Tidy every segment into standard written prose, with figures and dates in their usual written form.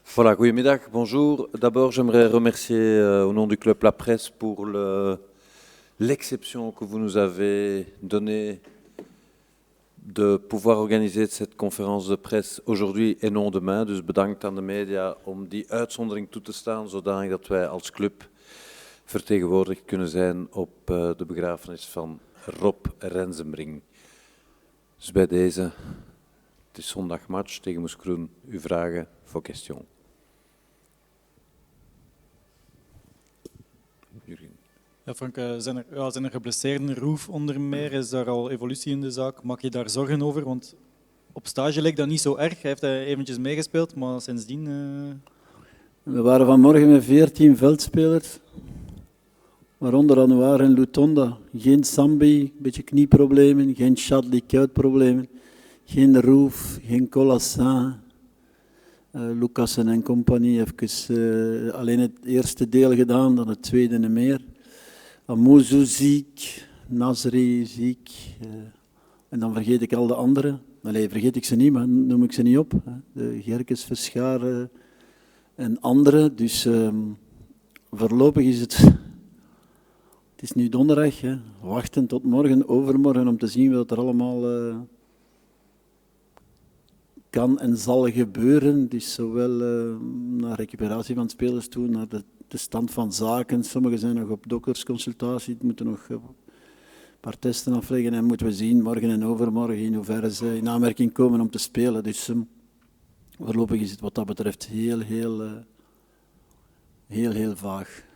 Voilà, goedemiddag, bonjour. D'abord, j'aimerais remercier au nom du club La Presse pour l'exception que vous nous avez donnée de pouvoir organiser cette conférence de presse aujourd'hui en non demain. Dus bedankt aan de media om die uitzondering toe te staan, zodanig dat wij als club vertegenwoordigd kunnen zijn op de begrafenis van Rob Rensenbrink. Dus bij deze, het is zondagmatch tegen Moeskroen, uw vragen voor question. Ja, Frank, zijn er geblesseerden? Roef onder meer, is daar al evolutie in de zaak? Maak je daar zorgen over? Want op stage lijkt dat niet zo erg. Hij heeft eventjes meegespeeld, maar sindsdien... We waren vanmorgen met 14 veldspelers, waaronder Anouar en Lutonda. Geen Sambi, een beetje knieproblemen, geen Chadli kuitproblemen, geen Roef, geen Colassin, Lucassen en compagnie. Even alleen het eerste deel gedaan, dan het tweede niet meer. Amouzou ziek, Nasri ziek, en dan vergeet ik al de anderen. Allee, vergeet ik ze niet, maar noem ik ze niet op. De Gerkes, Verschaar en anderen. Dus voorlopig is het is nu donderdag. Wachten tot morgen, overmorgen, om te zien wat er allemaal kan en zal gebeuren. Dus zowel naar recuperatie van spelers toe, naar de stand van zaken. Sommigen zijn nog op doktersconsultatie, moeten nog een paar testen afleggen en moeten we zien morgen en overmorgen in hoeverre ze in aanmerking komen om te spelen. Dus voorlopig is het wat dat betreft heel vaag.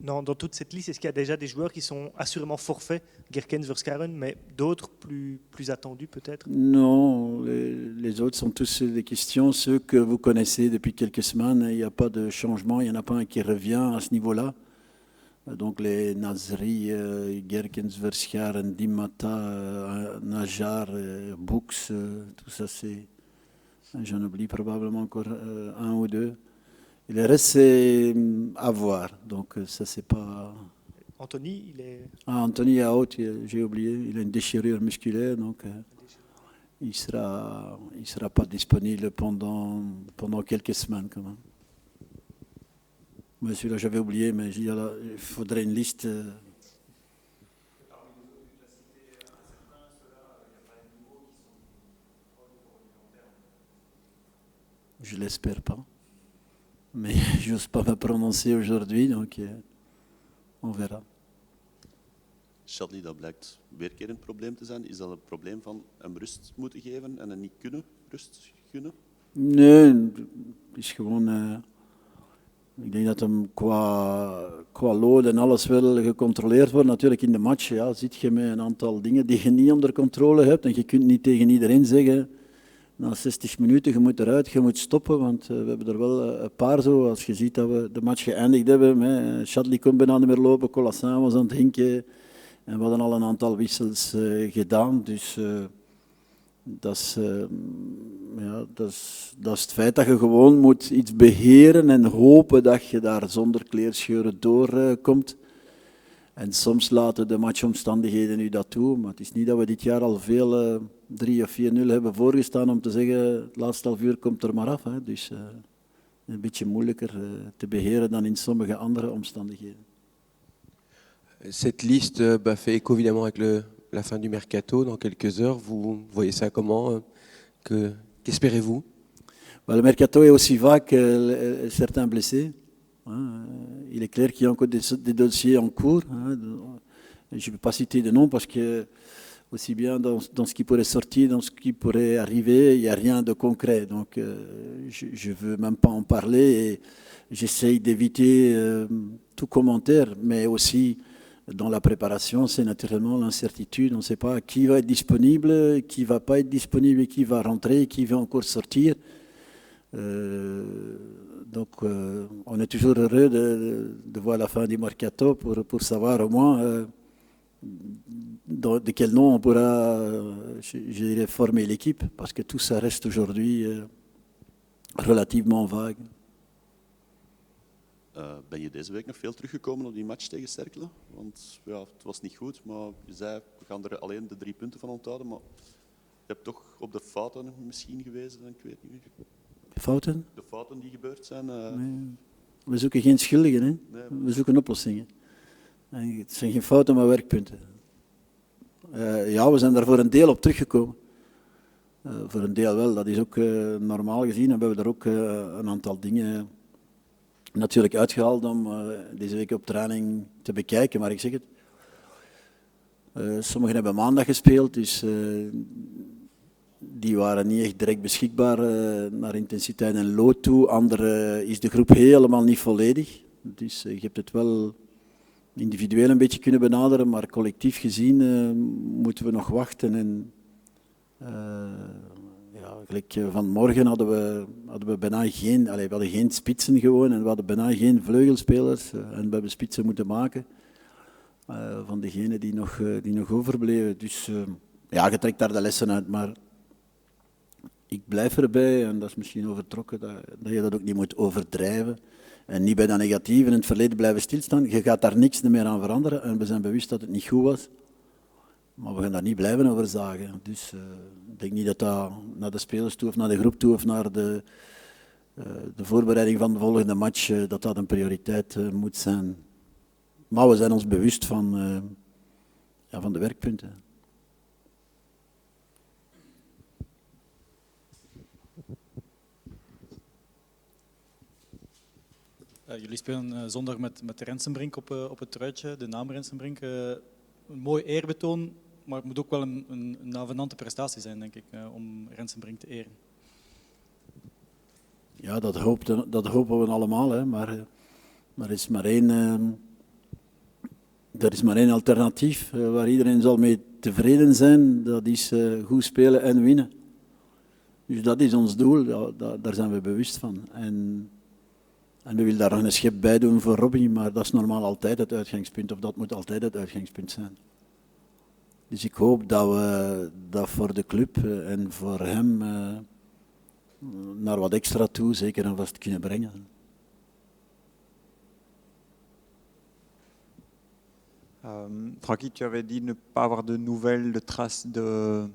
Dans toute cette liste, est-ce qu'il y a déjà des joueurs qui sont assurément forfaits, Gerkens, Verscharen, mais d'autres plus attendus peut-être? Non, les autres sont tous des questions, ceux que vous connaissez depuis quelques semaines. Il n'y a pas de changement, il n'y en a pas un qui revient à ce niveau-là. Donc les Nasri, Gerkens, Verscharen, Dimata, Najar, Books, tout ça c'est... J'en oublie probablement encore un ou deux. Et le reste, c'est à voir. Donc, ça, c'est pas. Anthony, il est. Ah, Anthony Aout, j'ai oublié. Il a une déchirure musculaire, donc il sera pas disponible pendant quelques semaines, quand même. Mais celui-là, j'avais oublié, mais il faudrait une liste. Je l'espère pas. Mais je n'ose pas me prononcer aujourd'hui, donc on verra. Chadli, dat blijkt weer een keer een probleem te zijn. Is dat een probleem van hem rust moeten geven en hem niet kunnen rust gunnen? Nee, het is gewoon... ik denk dat hem qua lood en alles wel gecontroleerd wordt. Natuurlijk in de match zit je met een aantal dingen die je niet onder controle hebt. En je kunt niet tegen iedereen zeggen... Na 60 minuten, je moet eruit, je moet stoppen, want we hebben er wel een paar zo. Als je ziet dat we de match geëindigd hebben, Chadli kon bijna niet meer lopen, Colassin was aan het hinken. En we hadden al een aantal wissels gedaan. Dus dat is het feit dat je gewoon moet iets beheren en hopen dat je daar zonder kleerscheuren doorkomt. En soms laten de matchomstandigheden nu dat toe, maar het is niet dat we dit jaar al veel 3 of 4-0 hebben voorgestaan om te zeggen, het laatste half uur komt er maar af. Hè. Dus een beetje moeilijker te beheren dan in sommige andere omstandigheden. Cette liste fait écho évidemment avec la fin du mercato dans quelques heures. Vous voyez ça comment? Qu'espérez-vous? Le mercato est aussi vague que certains blessés. Il est clair qu'il y a encore des dossiers en cours. Je ne vais pas citer de noms parce que, aussi bien dans ce qui pourrait sortir, dans ce qui pourrait arriver, il n'y a rien de concret. Donc, je ne veux même pas en parler et j'essaye d'éviter tout commentaire, mais aussi dans la préparation, c'est naturellement l'incertitude. On ne sait pas qui va être disponible, qui ne va pas être disponible, qui va rentrer, qui va encore sortir. Donc, on est toujours heureux de voir la fin du mercato pour savoir au moins de quel nom on pourra, je dirais, former l'équipe, parce que tout ça reste aujourd'hui relativement vague. Ben je deze week nog veel teruggekomen op die match tegen Cercle? Want ja, het was niet goed, maar je zei, we gaan er alleen de 3 punten van onthouden. Maar hebt toch op de fouten misschien gewezen, ik weet niet. Fouten? De fouten die gebeurd zijn. Nee. We zoeken geen schuldigen, hè? Nee. We zoeken oplossingen. En het zijn geen fouten, maar werkpunten. Ja, we zijn daar voor een deel op teruggekomen. Voor een deel wel, dat is ook normaal gezien. En we hebben er ook een aantal dingen natuurlijk uitgehaald om deze week op training te bekijken. Maar ik zeg het, sommigen hebben maandag gespeeld, dus die waren niet echt direct beschikbaar naar intensiteit en lood toe. Anderen is de groep helemaal niet volledig. Dus je hebt het wel individueel een beetje kunnen benaderen, maar collectief gezien moeten we nog wachten. En ja, gelijk vanmorgen hadden we bijna geen, we hadden geen spitsen gewoon en we hadden bijna geen vleugelspelers. En we hebben spitsen moeten maken van degenen die nog overbleven. Dus ja, je trekt daar de lessen uit, maar ik blijf erbij, en dat is misschien overtrokken, dat je dat ook niet moet overdrijven. En niet bij dat negatieve in het verleden blijven stilstaan. Je gaat daar niks meer aan veranderen en we zijn bewust dat het niet goed was. Maar we gaan daar niet blijven over zagen. Dus ik denk niet dat dat naar de spelers toe of naar de groep toe of naar de voorbereiding van de volgende match dat een prioriteit moet zijn. Maar we zijn ons bewust van de werkpunten. Jullie spelen zondag met Rensenbrink op het truitje, de naam Rensenbrink. Een mooi eerbetoon, maar het moet ook wel een avenante prestatie zijn, denk ik, om Rensenbrink te eren. Ja, dat hopen we allemaal, hè. Maar er is maar één alternatief waar iedereen zal mee tevreden zijn. Dat is goed spelen en winnen. Dus dat is ons doel, daar zijn we bewust van. En we willen daar nog een schep bij doen voor Robbie, maar dat is normaal altijd het uitgangspunt, of dat moet altijd het uitgangspunt zijn. Dus ik hoop dat we dat voor de club en voor hem naar wat extra toe zeker en vast kunnen brengen. Francky, tu avais dit ne pas avoir de nouvelles, de traces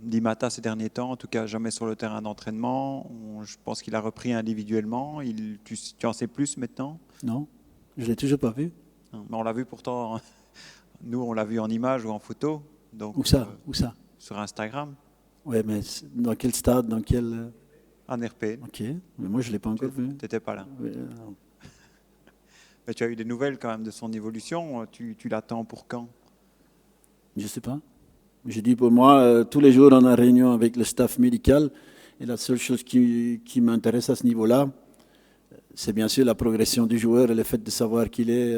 d'Imata ces derniers temps, en tout cas jamais sur le terrain d'entraînement. Je pense qu'il a repris individuellement. Tu en sais plus maintenant? Non, je ne l'ai toujours pas vu. Mais on l'a vu pourtant, nous on l'a vu en image ou en photo. Donc, Où ça? Où ça? Sur Instagram. Oui, mais dans quel stade, dans quel... En RP. Ok, mais moi je ne l'ai pas encore vu. Tu n'étais pas là. Mais tu as eu des nouvelles quand même de son évolution. Tu l'attends pour quand? Je ne sais pas. Je dis pour moi, tous les jours on a une réunion avec le staff médical et la seule chose qui m'intéresse à ce niveau-là, c'est bien sûr la progression du joueur et le fait de savoir qu'il est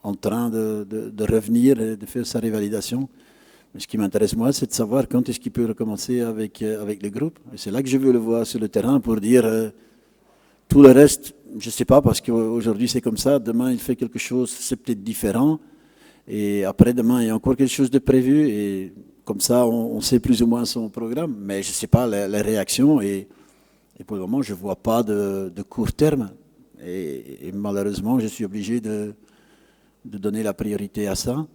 en train de revenir et de faire sa révalidation. Mais ce qui m'intéresse moi, c'est de savoir quand est-ce qu'il peut recommencer avec le groupe. Et c'est là que je veux le voir sur le terrain pour dire tout le reste. Je ne sais pas, parce qu'aujourd'hui c'est comme ça, demain il fait quelque chose, c'est peut-être différent, et après-demain il y a encore quelque chose de prévu, et comme ça on sait plus ou moins son programme, mais je ne sais pas les réactions, et pour le moment je ne vois pas de court terme, et malheureusement je suis obligé de donner la priorité à ça.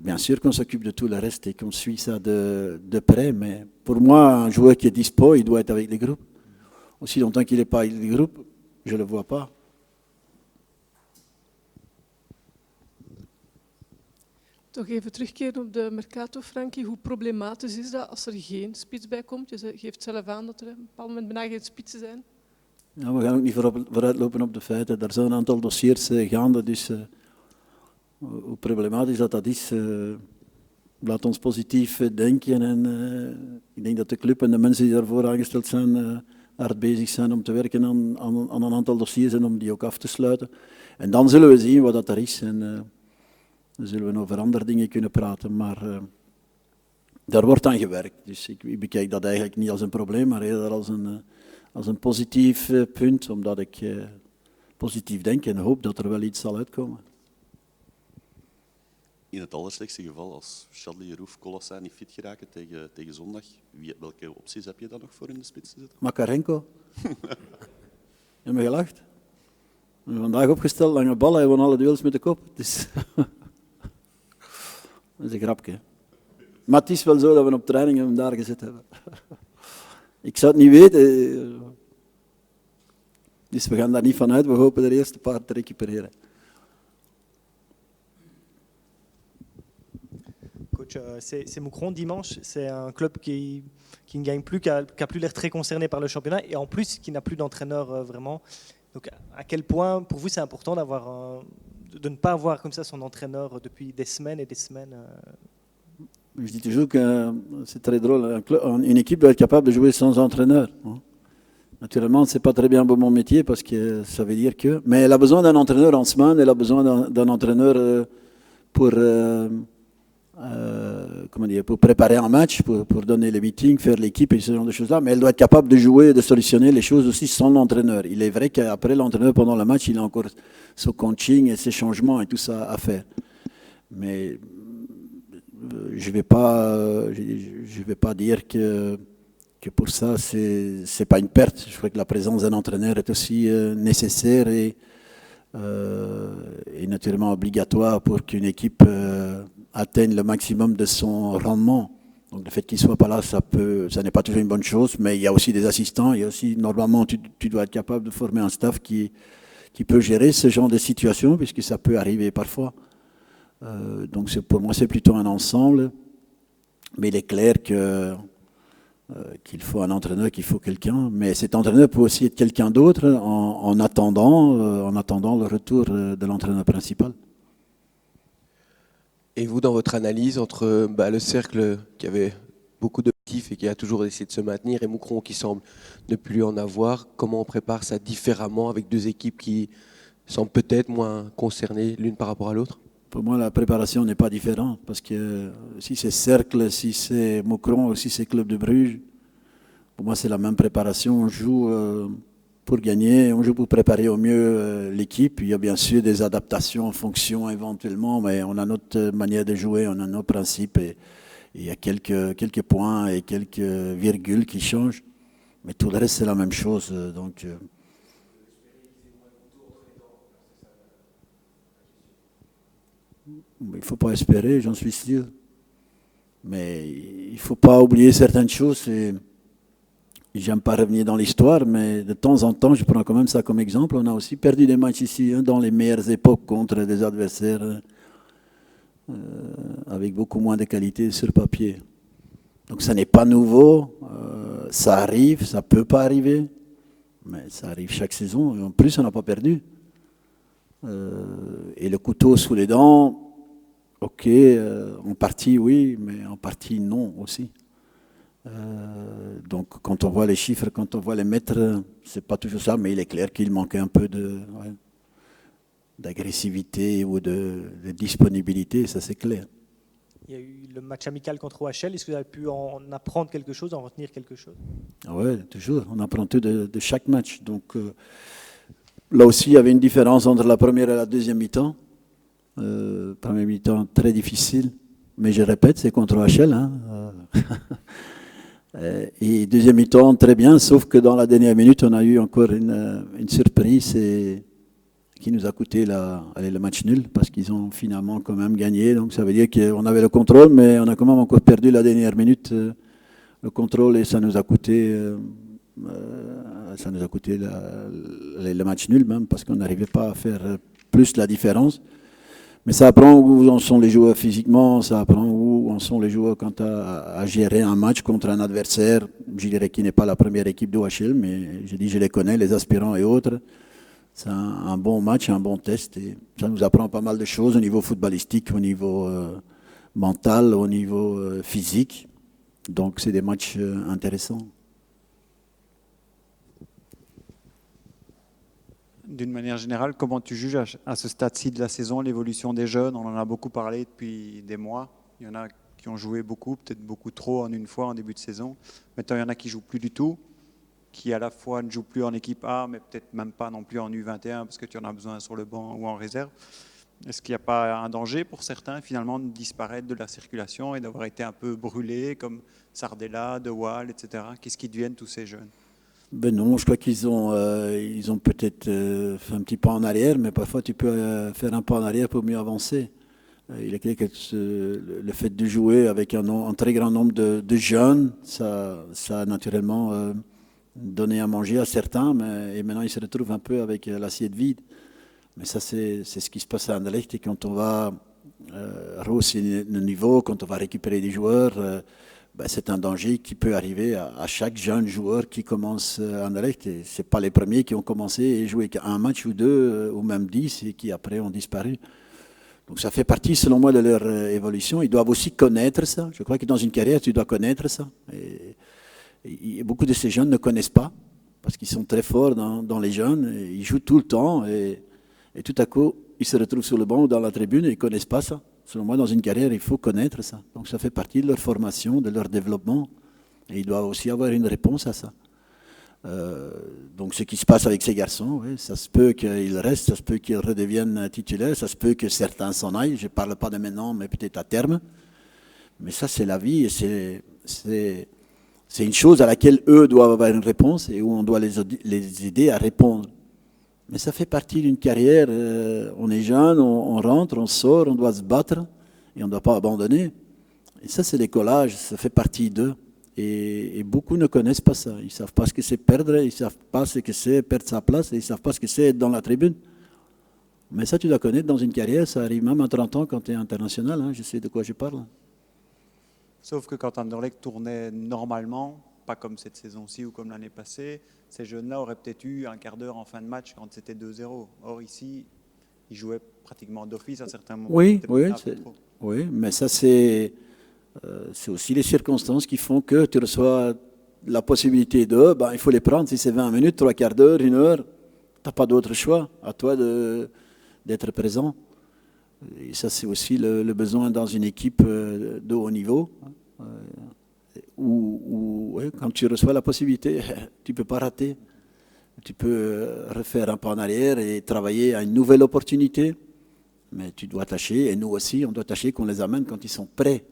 Bien sûr qu'on s'occupe de tout le reste et qu'on suit ça de près, mais pour moi un joueur qui est dispo, il doit être avec les groupes. Aussi longtemps qu'il n'est pas avec les groupes, je ne le vois pas. Toch even terugkeren op de Mercato, Frankie. Hoe problematisch is dat als er geen spits bij komt? Je geeft zelf aan dat er op een bepaald moment bijna geen spitsen zijn. Ja, we gaan ook niet vooruitlopen op de feiten. Daar zijn een aantal dossiers gaande, dus hoe problematisch dat is, laat ons positief denken. En ik denk dat de club en de mensen die daarvoor aangesteld zijn hard bezig zijn om te werken aan een aantal dossiers en om die ook af te sluiten. En dan zullen we zien wat dat er is en dan zullen we over andere dingen kunnen praten, maar daar wordt aan gewerkt. Dus ik bekijk dat eigenlijk niet als een probleem, maar eerder als een positief punt, omdat ik positief denk en hoop dat er wel iets zal uitkomen. In het allerslechtste geval, als Chadli, Roef, Colaçin niet fit geraken tegen zondag, welke opties heb je dan nog voor in de spits te zetten? Makarenko. Heb je gelacht? We hebben vandaag opgesteld, lange bal, hij won alle duels met de kop. Dus dat is een grapje. Maar het is wel zo dat we op training hem daar gezet hebben. Ik zou het niet weten. Dus we gaan daar niet van uit. We hopen de eerste paar te recupereren. Coach, c'est Moucron dimanche. C'est un club qui ne gagne plus, qui a plus l'air très concerné par le championnat et en plus qui n'a plus d'entraîneur vraiment. Donc à quel point pour vous c'est important de ne pas avoir comme ça son entraîneur depuis des semaines et des semaines Je dis toujours que c'est très drôle. Une équipe doit être capable de jouer sans entraîneur. Naturellement, ce n'est pas très bien mon métier parce que ça veut dire que... Mais elle a besoin d'un entraîneur en semaine, elle a besoin d'un entraîneur pour préparer un match, pour donner les meetings, faire l'équipe et ce genre de choses-là. Mais elle doit être capable de jouer, de solutionner les choses aussi sans l'entraîneur. Il est vrai qu'après l'entraîneur, pendant le match, il a encore son coaching et ses changements et tout ça à faire. Mais je vais pas dire que pour ça, c'est pas une perte. Je crois que la présence d'un entraîneur est aussi nécessaire et naturellement obligatoire pour qu'une équipe atteigne le maximum de son rendement. Donc le fait qu'il ne soit pas là, ça n'est pas toujours une bonne chose, mais il y a aussi des assistants. Il y a aussi, normalement, tu dois être capable de former un staff qui peut gérer ce genre de situation, puisque ça peut arriver parfois. Donc pour moi, c'est plutôt un ensemble. Mais il est clair qu'il faut un entraîneur, qu'il faut quelqu'un. Mais cet entraîneur peut aussi être quelqu'un d'autre en attendant le retour de l'entraîneur principal. Et vous, dans votre analyse entre le cercle qui avait beaucoup d'objectifs et qui a toujours essayé de se maintenir et Moucron qui semble ne plus en avoir, comment on prépare ça différemment avec deux équipes qui semblent peut-être moins concernées l'une par rapport à l'autre? Pour moi, la préparation n'est pas différente parce que si c'est Cercle, si c'est Moucron ou si c'est Club de Bruges, pour moi, c'est la même préparation. On joue pour gagner, on joue pour préparer au mieux l'équipe. Il y a bien sûr des adaptations en fonction éventuellement, mais on a notre manière de jouer, on a nos principes et il y a quelques points et quelques virgules qui changent. Mais tout le reste, c'est la même chose. Donc, il ne faut pas espérer, j'en suis sûr. Mais il ne faut pas oublier certaines choses. J'aime pas revenir dans l'histoire, mais de temps en temps, je prends quand même ça comme exemple. On a aussi perdu des matchs ici dans les meilleures époques contre des adversaires avec beaucoup moins de qualité sur papier. Donc ça n'est pas nouveau, ça arrive, ça peut pas arriver, mais ça arrive chaque saison. Et en plus, on n'a pas perdu. Et le couteau sous les dents, ok, en partie oui, mais en partie non aussi. Donc quand on voit les chiffres, quand on voit les mètres, c'est pas toujours ça, mais il est clair qu'il manquait un peu d'agressivité ou de disponibilité, ça c'est clair. Il y a eu le match amical contre OHL, est-ce que vous avez pu en apprendre quelque chose, en retenir quelque chose? Oui, toujours, on apprend tout de chaque match. Donc là aussi, il y avait une différence entre la première et la deuxième mi-temps. Première mi-temps très difficile, mais je répète, c'est contre OHL. Et deuxième mi-temps, très bien, sauf que dans la dernière minute, on a eu encore une surprise qui nous a coûté le match nul, parce qu'ils ont finalement quand même gagné. Donc ça veut dire qu'on avait le contrôle, mais on a quand même encore perdu la dernière minute le contrôle, et ça nous a coûté, le match nul même, parce qu'on n'arrivait pas à faire plus la différence. Mais ça apprend où en sont les joueurs physiquement, ça apprend où en sont les joueurs quant à gérer un match contre un adversaire, je dirais qui n'est pas la première équipe d'OHL, mais je les connais, les aspirants et autres. C'est un bon match, un bon test, et ça nous apprend pas mal de choses au niveau footballistique, au niveau mental, au niveau physique. Donc c'est des matchs intéressants. D'une manière générale, comment tu juges à ce stade-ci de la saison l'évolution des jeunes? On en a beaucoup parlé depuis des mois. Il y en a qui ont joué beaucoup, peut-être beaucoup trop en une fois en début de saison. Maintenant, il y en a qui ne jouent plus du tout, qui à la fois ne jouent plus en équipe A, mais peut-être même pas non plus en U21 parce que tu en as besoin sur le banc ou en réserve. Est-ce qu'il n'y a pas un danger pour certains finalement de disparaître de la circulation et d'avoir été un peu brûlés comme Sardella, De Waal, etc. Qu'est-ce qu'ils deviennent tous ces jeunes? Ben non, je crois qu'ils ont peut-être fait un petit pas en arrière, mais parfois tu peux faire un pas en arrière pour mieux avancer. Il est clair que le fait de jouer avec un très grand nombre de jeunes, ça a naturellement donné à manger à certains, et maintenant ils se retrouvent un peu avec l'assiette vide. Mais ça, c'est ce qui se passe à Anderlecht. Et quand on va rehausser le niveau, quand on va récupérer des joueurs, c'est un danger qui peut arriver à chaque jeune joueur qui commence à Anderlecht. Et ce n'est pas les premiers qui ont commencé et joué qu'un match ou deux, ou même 10, et qui après ont disparu. Donc ça fait partie, selon moi, de leur évolution. Ils doivent aussi connaître ça. Je crois que dans une carrière, tu dois connaître ça. Et beaucoup de ces jeunes ne connaissent pas, parce qu'ils sont très forts dans les jeunes. Et ils jouent tout le temps, et tout à coup, ils se retrouvent sur le banc ou dans la tribune et ils ne connaissent pas ça. Selon moi, dans une carrière, il faut connaître ça. Donc ça fait partie de leur formation, de leur développement. Et ils doivent aussi avoir une réponse à ça. Donc ce qui se passe avec ces garçons, oui, ça se peut qu'ils restent, ça se peut qu'ils redeviennent titulaires, ça se peut que certains s'en aillent. Je ne parle pas de maintenant, mais peut-être à terme. Mais ça, c'est la vie, et c'est une chose à laquelle eux doivent avoir une réponse et où on doit les aider à répondre. Mais ça fait partie d'une carrière. On est jeune, on rentre, on sort, on doit se battre et on ne doit pas abandonner. Et ça, c'est l'écolage, ça fait partie d'eux. Et beaucoup ne connaissent pas ça. Ils ne savent pas ce que c'est perdre, ils ne savent pas ce que c'est perdre sa place, et ils ne savent pas ce que c'est être dans la tribune. Mais ça, tu dois connaître dans une carrière, ça arrive même à 30 ans quand tu es international, hein, je sais de quoi je parle. Sauf que quand Anderlecht tournait normalement, pas comme cette saison-ci ou comme l'année passée, ces jeunes-là auraient peut-être eu un quart d'heure en fin de match quand c'était 2-0. Or ici, ils jouaient pratiquement d'office à certains moments. Oui, mais ça c'est aussi les circonstances qui font que tu reçois la possibilité de, il faut les prendre. Si c'est 20 minutes, 3 quarts d'heure, 1 heure, tu n'as pas d'autre choix. À toi d'être présent. Et ça, c'est aussi le besoin dans une équipe de haut niveau, où quand tu reçois la possibilité, tu ne peux pas rater. Tu peux refaire un pas en arrière et travailler à une nouvelle opportunité, mais tu dois tâcher, et nous aussi, on doit tâcher qu'on les amène quand ils sont prêts.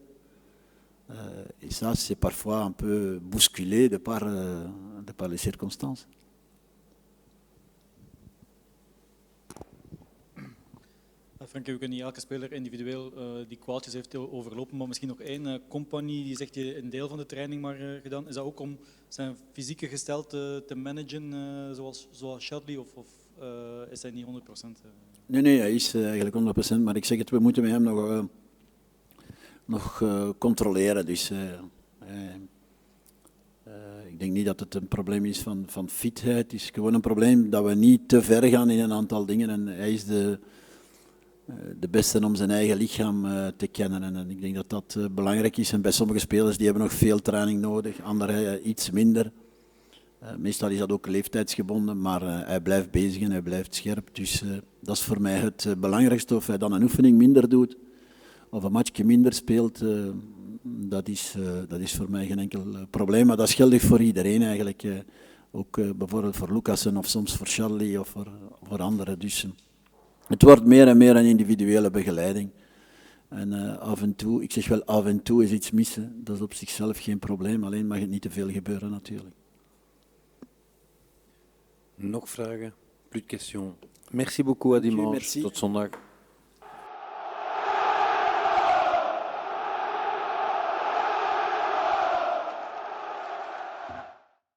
Et ça, c'est parfois un peu bousculé de par les circonstances. Frankie, we kunnen niet elke speler individueel die kwaaltjes heeft overlopen, maar misschien nog één. Compagnie die zegt je een deel van de training maar gedaan. Is dat ook om zijn fysieke gestelte te managen, zoals Shadley, of is hij niet 100%? Nee, hij is eigenlijk 100%, maar ik zeg het, we moeten met hem nog controleren. Dus ik denk niet dat het een probleem is van fitheid. Het is gewoon een probleem dat we niet te ver gaan in een aantal dingen. En hij is de beste om zijn eigen lichaam te kennen. En ik denk dat dat belangrijk is. En bij sommige spelers die hebben nog veel training nodig, anderen iets minder. Meestal is dat ook leeftijdsgebonden, maar hij blijft bezig en hij blijft scherp. Dus dat is voor mij het belangrijkste. Of hij dan een oefening minder doet of een matchje minder speelt, dat is voor mij geen enkel probleem. Maar dat is geldig voor iedereen eigenlijk. Ook bijvoorbeeld voor Lucassen of soms voor Charlie of voor anderen. Dus het wordt meer en meer een individuele begeleiding. En af en toe, ik zeg wel af en toe is iets missen. Dat is op zichzelf geen probleem, alleen mag het niet te veel gebeuren natuurlijk. Nog vragen? Plus de questions. Merci beaucoup à dimanche. Merci. Tot zondag.